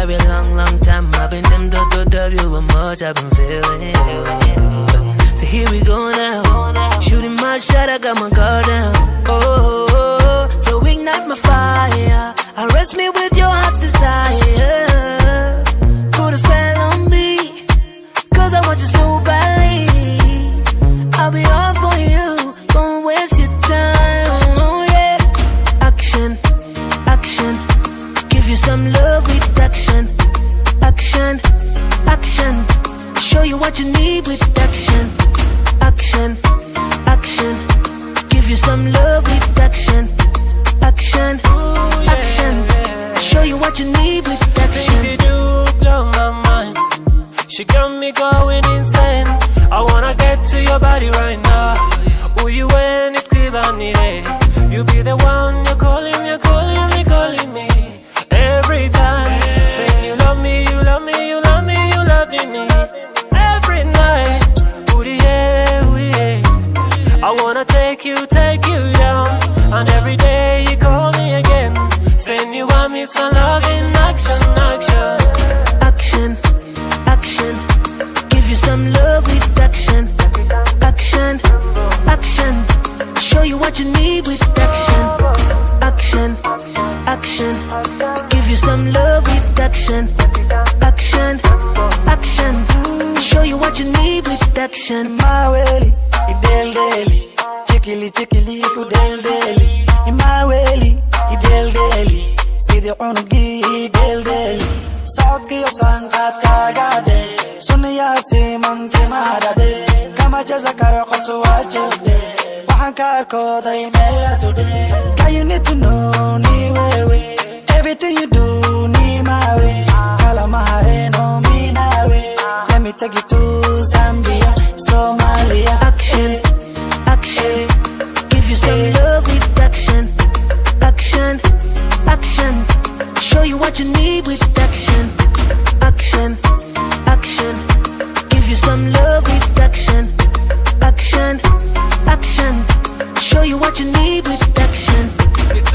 very long, long time. I've been tempted to tell you how much I've been feeling. So here we go now. Shooting my shot, I got my guard down. Oh, so ignite my fire. Arrest me with your heart's desire. Put a spell on me, cause I want you so badly. I'll be all for you, don't waste your time. Oh yeah. Action, action, give you some love with action. Action, action, show you what you need with action. Action, action, give you some love with action. Action, action, show you what you need with action. Things you do blow my mind. She got me going insane. I wanna get to your body right now. Who you when it keep on it? You be the one, you're calling me, calling me. Every time, saying you love me, you love me, you love me, you loving me. Every night, ooh yeah, ooh yeah. I wanna take you down. And every day you call me again, saying you want me some love in action, action. Action, action, give you some love with action. Action, action, show you what you need with action. Action, action, give you some love with action. Action, action, show you what you need with action. My welly, idel deli, chickily chickily kudel deli. In my welly, idel deli, see the onugi idel deli. South Gil Sankat Kagade, Sonia Simon Timarade, Kamajaza Karakosu Wajode, Wahankar they made today. Can you need to know ni way? Everything you do, ni my way. Kalamahare no me na way. Let me take you to Zambia, Somalia. Action, action, give you some love with action. Action, action, show you what you need with action. Action, action, give you some love with action. Action, action, show you what you need with action. It's